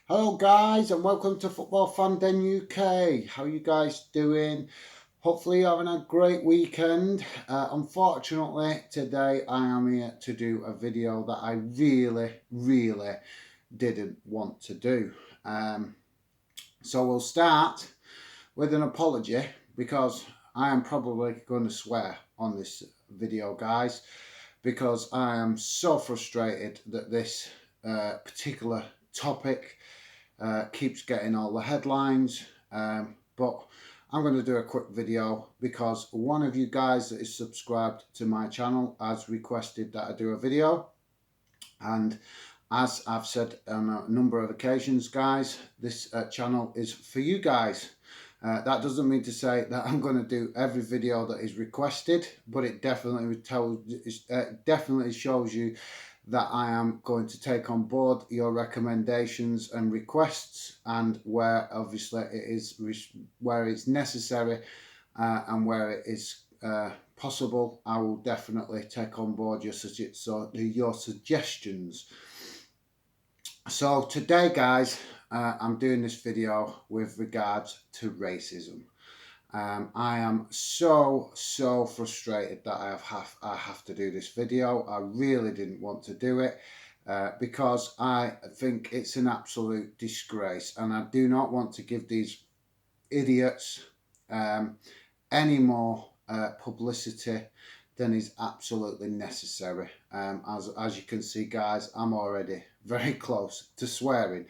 Hello guys and welcome to Football Fan Den UK. How are you guys doing? Hopefully you're having a great weekend. Unfortunately today I am here to do a video that I really didn't want to do. So we'll start with an apology because I am probably going to swear on this video, guys, because I am so frustrated that this particular topic keeps getting all the headlines. But I'm going to do a quick video because one of you guys that is subscribed to my channel has requested that I do a video. And as I've said on a number of occasions, guys, this channel is for you guys. That doesn't mean to say that I'm going to do every video that is requested, but it definitely definitely shows you that I am going to take on board your recommendations and requests, and where obviously it is where it's necessary and where it is possible, I will definitely take on board your suggestions. So today, guys, I'm doing this video with regards to racism. I am so frustrated that I have to do this video. I really didn't want to do it because I think it's an absolute disgrace, and I do not want to give these idiots any more publicity than is absolutely necessary. As you can see, guys, I'm already very close to swearing.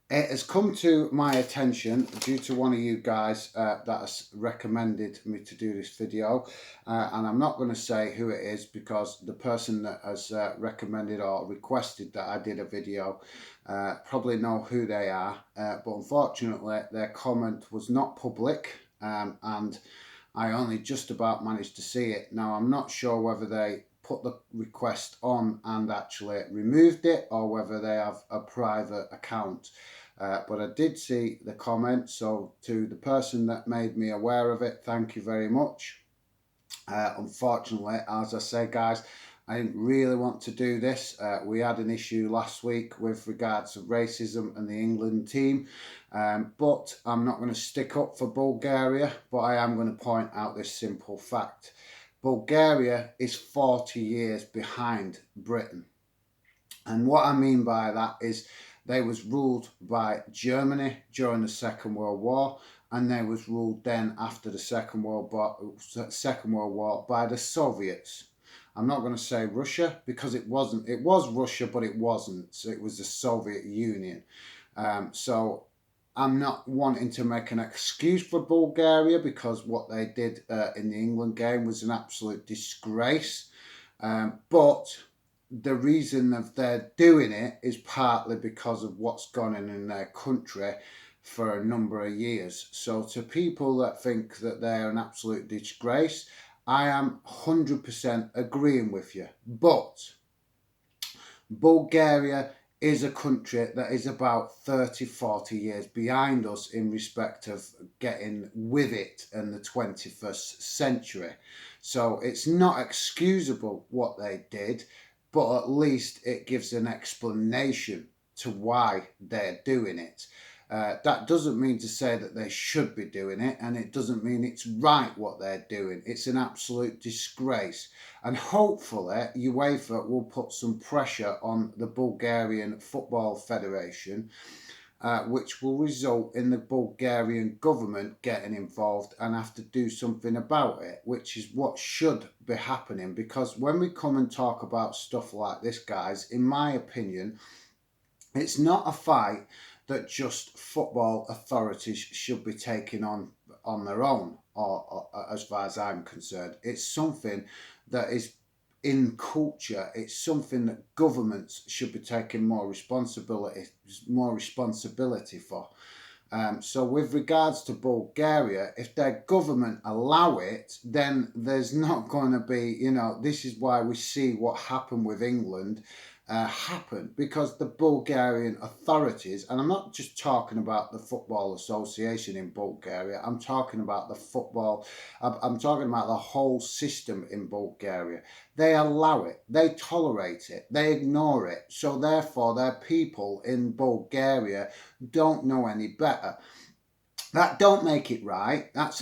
It has come to my attention due to one of you guys that has recommended me to do this video, and I'm not going to say who it is because the person that has recommended or requested that I did a video probably know who they are, but unfortunately their comment was not public, and I only just about managed to see it. Now I'm not sure whether they put the request on and actually removed it, or whether they have a private account. But I did see the comment, so to the person that made me aware of it, thank you very much. Unfortunately, as I say, guys, I didn't really want to do this. We had an issue last week with regards to racism and the England team, but I'm not going to stick up for Bulgaria, but I am going to point out this simple fact. Bulgaria is 40 years behind Britain. And what I mean by that is they was ruled by Germany during the Second World War, and they was ruled then after the Second World War by the Soviets. I'm not going to say Russia because it wasn't. It was Russia, but it wasn't. So it was the Soviet Union. So I'm not wanting to make an excuse for Bulgaria, because what they did in the England game was an absolute disgrace. But the reason that they're doing it is partly because of what's gone on in their country for a number of years. So to people that think that they're an absolute disgrace, I am 100% agreeing with you. But Bulgaria is a country that is about 30-40 years behind us in respect of getting with it in the 21st century. So it's not excusable what they did, but at least it gives an explanation to why they're doing it. That doesn't mean to say that they should be doing it, and it doesn't mean it's right what they're doing. It's an absolute disgrace, and hopefully UEFA will put some pressure on the Bulgarian Football Federation, which will result in the Bulgarian government getting involved and have to do something about it, which is what should be happening. Because when we come and talk about stuff like this, guys, in my opinion, it's not a fight that just football authorities should be taking on their own, or as far as I'm concerned. It's something that is in culture. It's something that governments should be taking more responsibility for. So with regards to Bulgaria, if their government allow it, then there's not going to be, this is why we see what happened with England. happened because the Bulgarian authorities, and I'm not just talking about the Football Association in Bulgaria, I'm talking about I'm talking about the whole system in Bulgaria. They allow it, they tolerate it, they ignore it. So therefore, their people in Bulgaria don't know any better. That don't make it right. But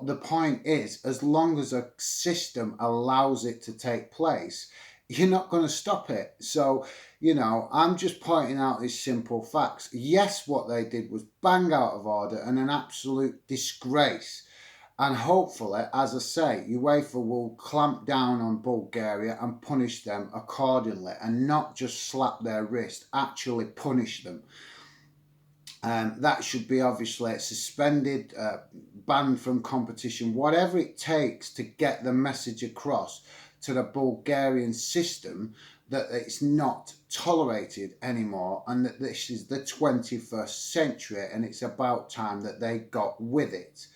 the point is, as long as a system allows it to take place, you're not going to stop it. So, I'm just pointing out these simple facts. Yes, what they did was bang out of order and an absolute disgrace. And hopefully, as I say, UEFA will clamp down on Bulgaria and punish them accordingly, and not just slap their wrist, actually punish them. That should be obviously suspended, banned from competition, whatever it takes to get the message across to the Bulgarian system that it's not tolerated anymore and that this is the 21st century and it's about time that they got with it.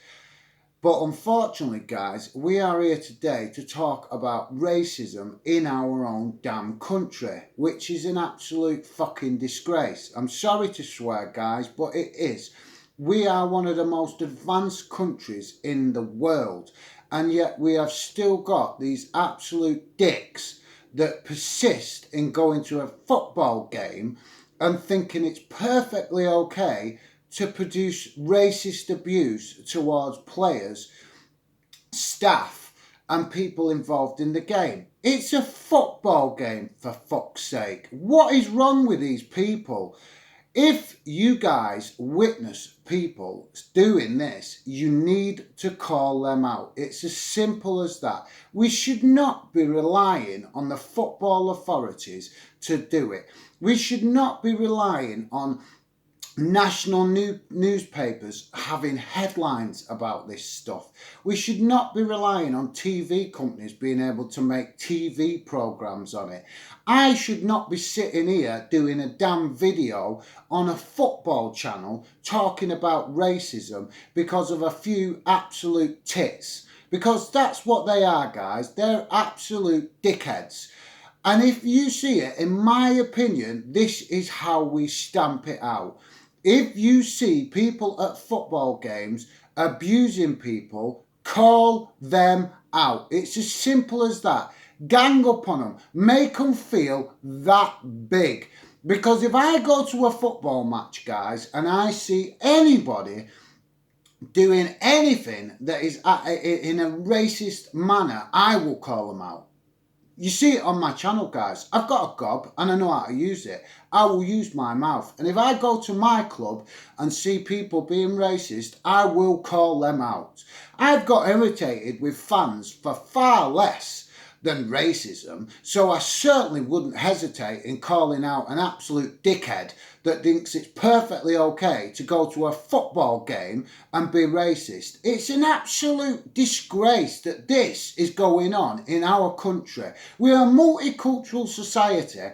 But unfortunately, guys, we are here today to talk about racism in our own damn country, which is an absolute fucking disgrace. I'm sorry to swear, guys, but it is. We are one of the most advanced countries in the world, and yet we have still got these absolute dicks that persist in going to a football game and thinking it's perfectly okay to produce racist abuse towards players, staff, and people involved in the game. It's a football game, for fuck's sake. What is wrong with these people? If you guys witness people doing this, you need to call them out. It's as simple as that. We should not be relying on the football authorities to do it. We should not be relying on national newspapers having headlines about this stuff. We should not be relying on TV companies being able to make TV programs on it. I should not be sitting here doing a damn video on a football channel talking about racism because of a few absolute tits. Because that's what they are, guys. They're absolute dickheads. And if you see it, in my opinion, this is how we stamp it out. If you see people at football games abusing people, call them out. It's as simple as that. Gang up on them. Make them feel that big. Because if I go to a football match, guys, and I see anybody doing anything that is in a racist manner, I will call them out. You see it on my channel, guys. I've got a gob and I know how to use it. I will use my mouth. And if I go to my club and see people being racist, I will call them out. I've got irritated with fans for far less than racism, so I certainly wouldn't hesitate in calling out an absolute dickhead that thinks it's perfectly okay to go to a football game and be racist. It's an absolute disgrace that this is going on in our country. We're a multicultural society.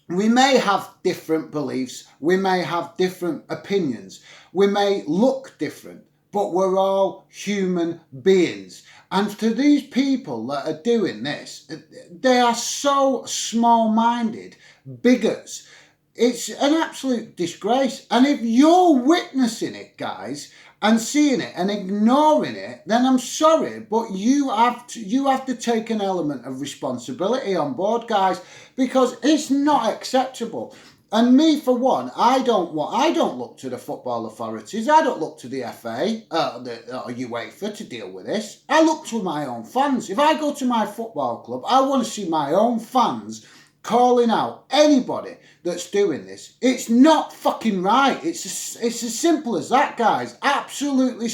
We may have different beliefs, we may have different opinions, we may look different, but we're all human beings. And to these people that are doing this, they are so small-minded, bigots. It's an absolute disgrace. And if you're witnessing it, guys, and seeing it and ignoring it, then I'm sorry, but you have to take an element of responsibility on board, guys, because it's not acceptable. And me, for one, I don't look to the football authorities. I don't look to the FA or UEFA to deal with this. I look to my own fans. If I go to my football club, I want to see my own fans calling out anybody that's doing this. It's not fucking right. It's as simple as that, guys. Absolutely.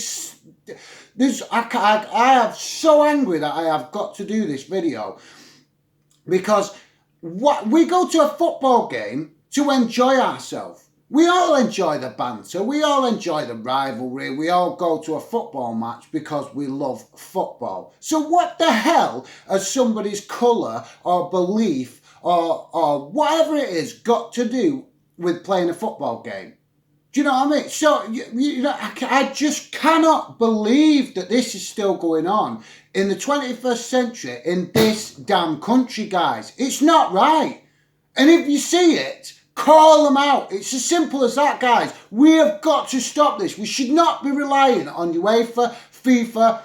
I am so angry that I have got to do this video because we go to a football game to enjoy ourselves. We all enjoy the banter, we all enjoy the rivalry, we all go to a football match because we love football. So what the hell has somebody's colour or belief or whatever it is got to do with playing a football game? Do you know what I mean? So, I just cannot believe that this is still going on in the 21st century in this damn country, guys. It's not right. And if you see it, call them out. It's as simple as that, guys. We have got to stop this. We should not be relying on UEFA, FIFA,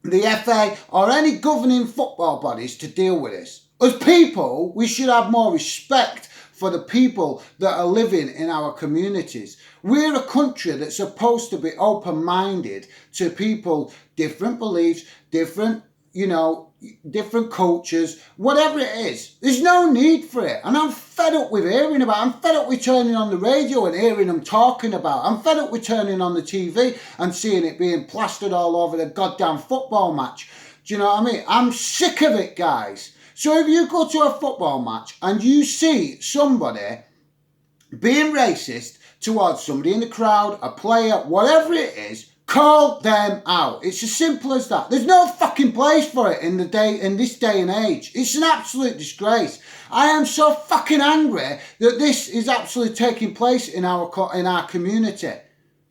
the FA, or any governing football bodies to deal with this. As people, we should have more respect for the people that are living in our communities. We're a country that's supposed to be open-minded to people, different beliefs, different, different cultures, whatever it is. There's no need for it. And I'm fed up with hearing about it. I'm fed up with turning on the radio and hearing them talking about it. I'm fed up with turning on the TV and seeing it being plastered all over the goddamn football match. Do you know what I mean? I'm sick of it, guys. So if you go to a football match and you see somebody being racist towards somebody in the crowd, a player, whatever it is, call them out. It's as simple as that. There's no fucking place for it in this day and age. It's an absolute disgrace. I am so fucking angry that this is absolutely taking place in our community.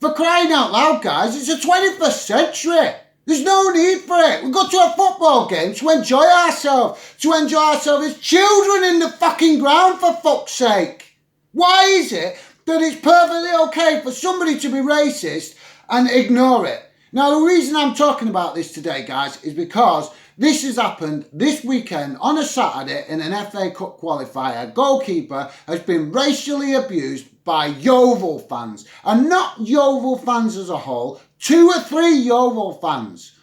For crying out loud, guys, it's the 21st century. There's no need for it. We go to a football game to enjoy ourselves. To enjoy ourselves as children in the fucking ground, for fuck's sake. Why is it that it's perfectly okay for somebody to be racist and ignore it? Now, the reason I'm talking about this today, guys, is because this has happened this weekend on a Saturday in an FA Cup qualifier. A goalkeeper has been racially abused by Yeovil fans. And not Yeovil fans as a whole, 2 or 3 Yeovil fans.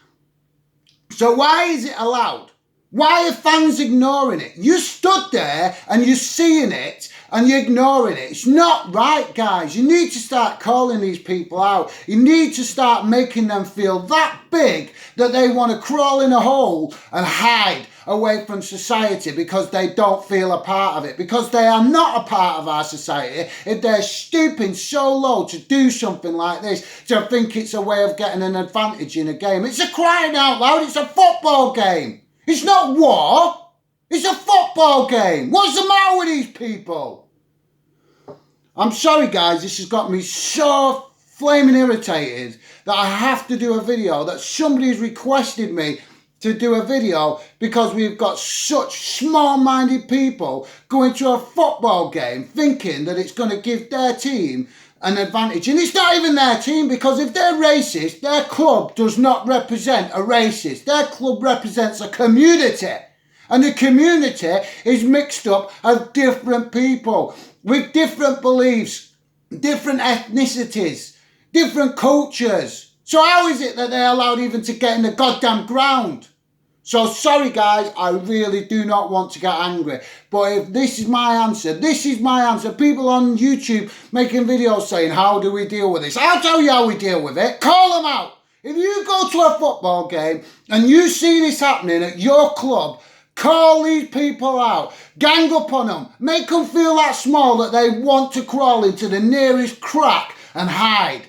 So why is it allowed? Why are fans ignoring it? You stood there and you're seeing it and you're ignoring it. It's not right, guys. You need to start calling these people out. You need to start making them feel that big that they want to crawl in a hole and hide away from society because they don't feel a part of it, because they are not a part of our society if they're stooping so low to do something like this, to think it's a way of getting an advantage in a game. It's a crying out loud. It's a football game. It's not war. It's a football game. What's the matter with these people? I'm sorry, guys. This has got me so flaming irritated that I have to do a video, that somebody's requested me to do a video, because we've got such small-minded people going to a football game thinking that it's going to give their team an advantage. And it's not even their team, because if they're racist, their club does not represent a racist. Their club represents a community. And the community is mixed up of different people with different beliefs, different ethnicities, different cultures. So how is it that they're allowed even to get in the goddamn ground? So sorry, guys, I really do not want to get angry. But if this is my answer, this is my answer. People on YouTube making videos saying, how do we deal with this? I'll tell you how we deal with it. Call them out. If you go to a football game and you see this happening at your club, call these people out. Gang up on them. Make them feel that small that they want to crawl into the nearest crack and hide.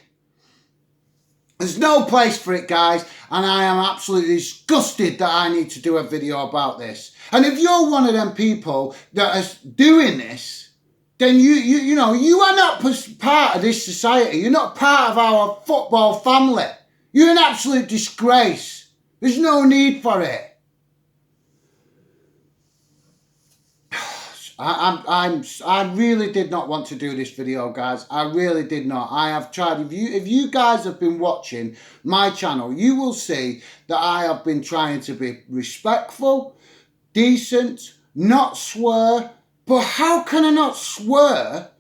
There's no place for it, guys, and I am absolutely disgusted that I need to do a video about this. And if you're one of them people that is doing this, then you are not part of this society. You're not part of our football family. You're an absolute disgrace. There's no need for it. I really did not want to do this video, guys. I really did not. I have tried. If you guys have been watching my channel, you will see that I have been trying to be respectful, decent, not swear. But how can I not swear?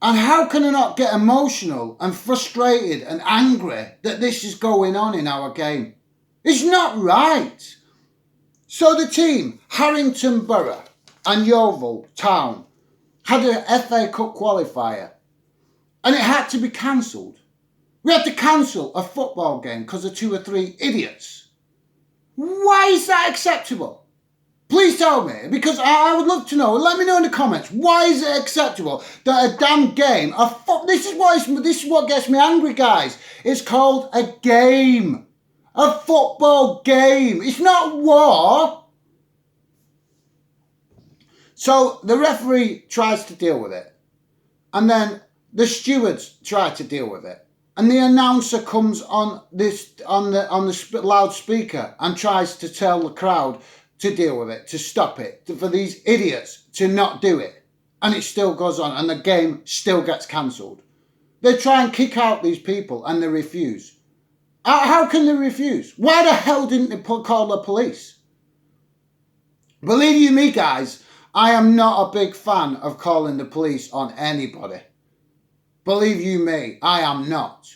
And how can I not get emotional and frustrated and angry that this is going on in our game? It's not right. So the team, Harrington Borough and Yeovil Town, had an FA Cup qualifier and it had to be cancelled. We had to cancel a football game because of 2 or 3 idiots. Why is that acceptable? Please tell me, because I would love to know. Let me know in the comments. Why is it acceptable that a damn game, this is what gets me angry, guys. It's called a game. A football game. It's not war. So the referee tries to deal with it. And then The stewards try to deal with it, and the announcer comes on the loudspeaker and tries to tell the crowd to deal with it, to stop it, for these idiots to not do it, and it still goes on, and the game still gets cancelled. They try and kick out these people, and they refuse. How can they refuse? Why the hell didn't they call the police? Believe you me, guys, I am not a big fan of calling the police on anybody. Believe you me, I am not.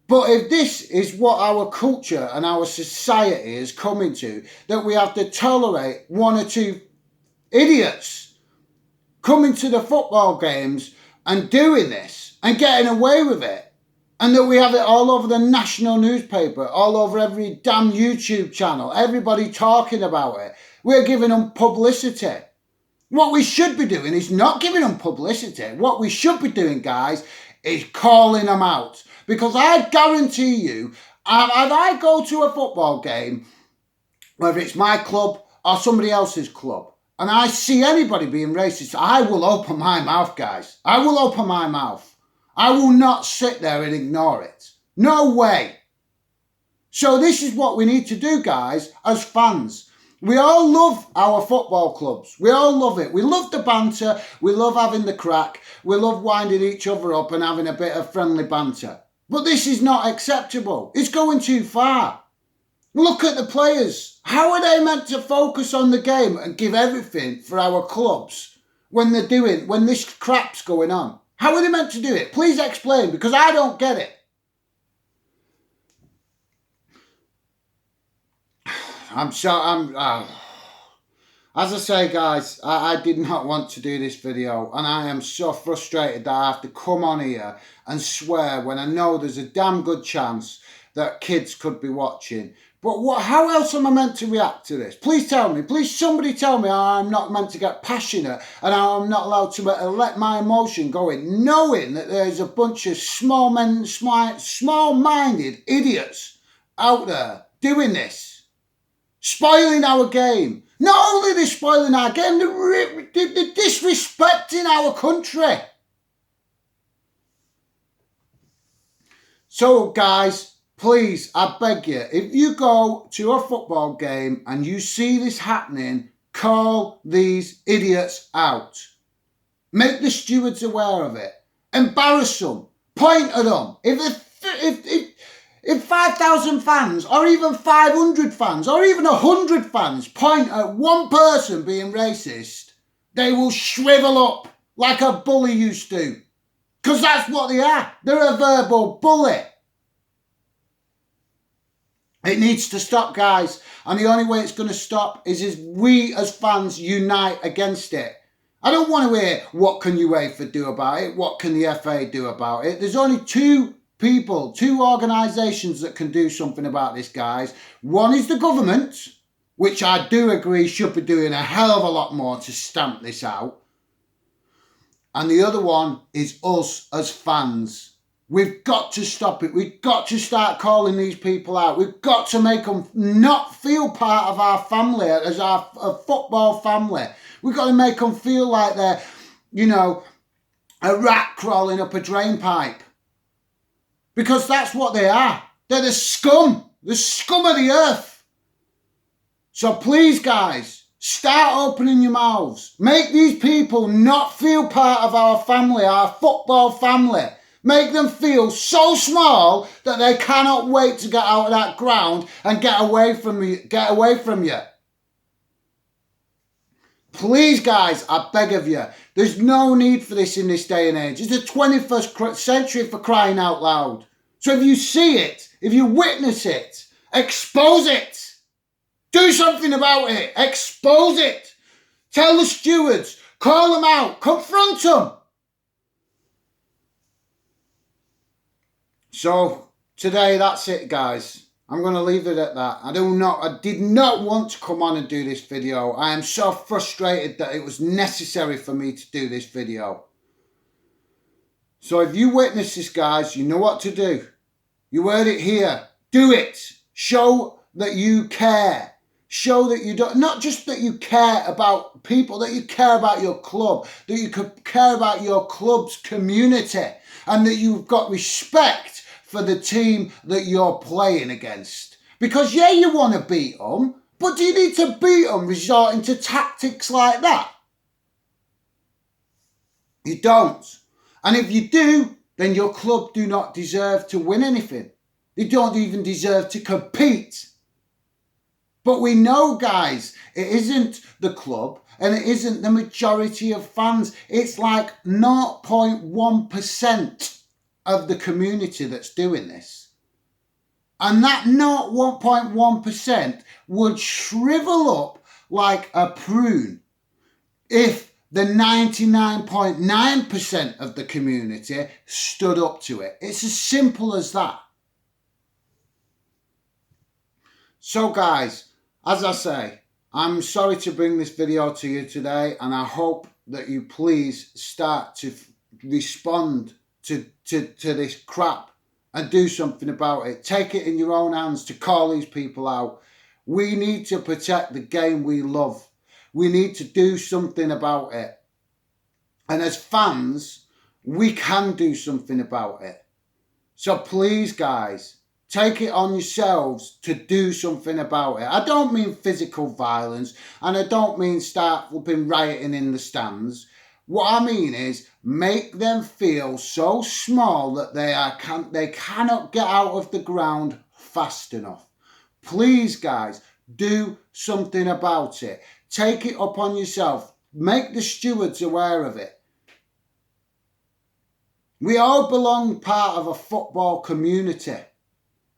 But if this is what our culture and our society is coming to, that we have to tolerate one or two idiots coming to the football games and doing this and getting away with it, and that we have it all over the national newspaper, all over every damn YouTube channel, everybody talking about it, we're giving them publicity. What we should be doing is not giving them publicity. What we should be doing, guys, is calling them out. Because I guarantee you, if I go to a football game, whether it's my club or somebody else's club, and I see anybody being racist, I will open my mouth, guys. I will open my mouth. I will not sit there and ignore it. No way. So this is what we need to do, guys, as fans. We all love our football clubs. We all love it. We love the banter. We love having the crack. We love winding each other up and having a bit of friendly banter. But this is not acceptable. It's going too far. Look at the players. How are they meant to focus on the game and give everything for our clubs when this crap's going on? How are they meant to do it? Please explain, because I don't get it. As I say, guys, I did not want to do this video, and I am so frustrated that I have to come on here and swear when I know there's a damn good chance that kids could be watching. But how else am I meant to react to this? Please tell me. Please somebody tell me how I'm not meant to get passionate and how I'm not allowed to let my emotion go in, knowing that there's a bunch of small-minded idiots out there doing this, spoiling our game. Not only are they spoiling our game, they're disrespecting our country. So, guys, please, I beg you, if you go to a football game and you see this happening, call these idiots out. Make the stewards aware of it. Embarrass them. Point at them. If 5,000 fans, or even 500 fans, or even 100 fans point at one person being racist, they will shrivel up like a bully used to. Because that's what they are. They're a verbal bully. It needs to stop, guys. And the only way it's going to stop is if we as fans unite against it. I don't want to hear what can UEFA do about it, what can the FA do about it. There's only two organisations that can do something about this, guys. One is the government, which I do agree should be doing a hell of a lot more to stamp this out. And the other one is us as fans. We've got to stop it. We've got to start calling these people out. We've got to make them not feel part of our family, as our football family. We've got to make them feel like they're, a rat crawling up a drain pipe. Because that's what they are. They're the scum of the earth. So please, guys, start opening your mouths. Make these people not feel part of our family, our football family. Make them feel so small that they cannot wait to get out of that ground and get away from you. Please, guys, I beg of you. There's no need for this in this day and age. It's the 21st century, for crying out loud. So if you see it, if you witness it, expose it. Do something about it. Expose it. Tell the stewards. Call them out. Confront them. So today, that's it, guys. I'm going to leave it at that. I did not want to come on and do this video. I am so frustrated that it was necessary for me to do this video. So if you witness this, guys, you know what to do. You heard it here. Do it. Show that you care. Show that you don't, not just that you care about people, that you care about your club, that you could care about your club's community, and that you've got respect for the team that you're playing against. Because yeah, you want to beat them, but do you need to beat them resorting to tactics like that? You don't. And if you do, then your club do not deserve to win anything. They don't even deserve to compete. But we know, guys, it isn't the club and it isn't the majority of fans. It's like 0.1% of the community that's doing this. And that 0.1% would shrivel up like a prune if the 99.9% of the community stood up to it. It's as simple as that. So guys, as I say, I'm sorry to bring this video to you today, and I hope that you please start to respond to this crap and do something about it. Take it in your own hands to call these people out. We need to protect the game we love. We need to do something about it. And as fans, we can do something about it. So please, guys, take it on yourselves to do something about it. I don't mean physical violence, and I don't mean start flipping rioting in the stands. What I mean is make them feel so small that they cannot get out of the ground fast enough. Please, guys, do something about it. Take it upon yourself. Make the stewards aware of it. We all belong part of a football community.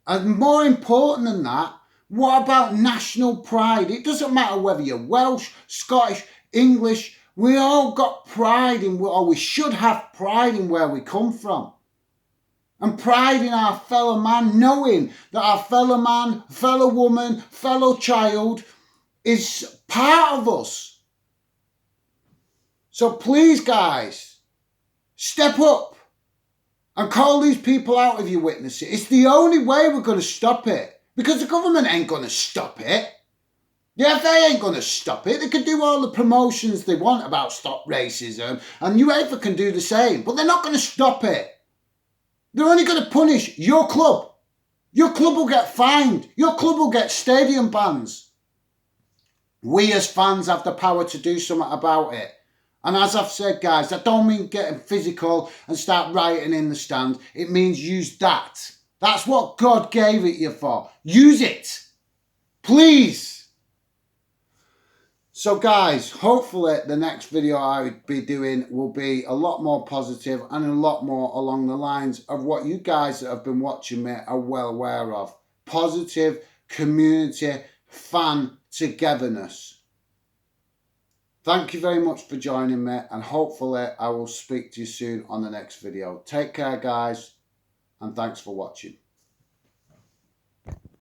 And more important than that, what about national pride? It doesn't matter whether you're Welsh, Scottish, English. We all got pride in, or we should have pride in where we come from. And pride in our fellow man, knowing that our fellow man, fellow woman, fellow child is part of us. So please, guys, step up and call these people out if you witness it. It's the only way we're going to stop it. Because the government ain't going to stop it. The FA ain't going to stop it. They can do all the promotions they want about stop racism. And UEFA can do the same. But they're not going to stop it. They're only going to punish your club. Your club will get fined. Your club will get stadium bans. We as fans have the power to do something about it. And as I've said, guys, that don't mean getting physical and start rioting in the stand. It means use that. That's what God gave it you for. Use it. Please. So guys, hopefully the next video I would be doing will be a lot more positive and a lot more along the lines of what you guys that have been watching me are well aware of. Positive community fan togetherness. Thank you very much for joining me, and hopefully I will speak to you soon on the next video. Take care, guys, and thanks for watching.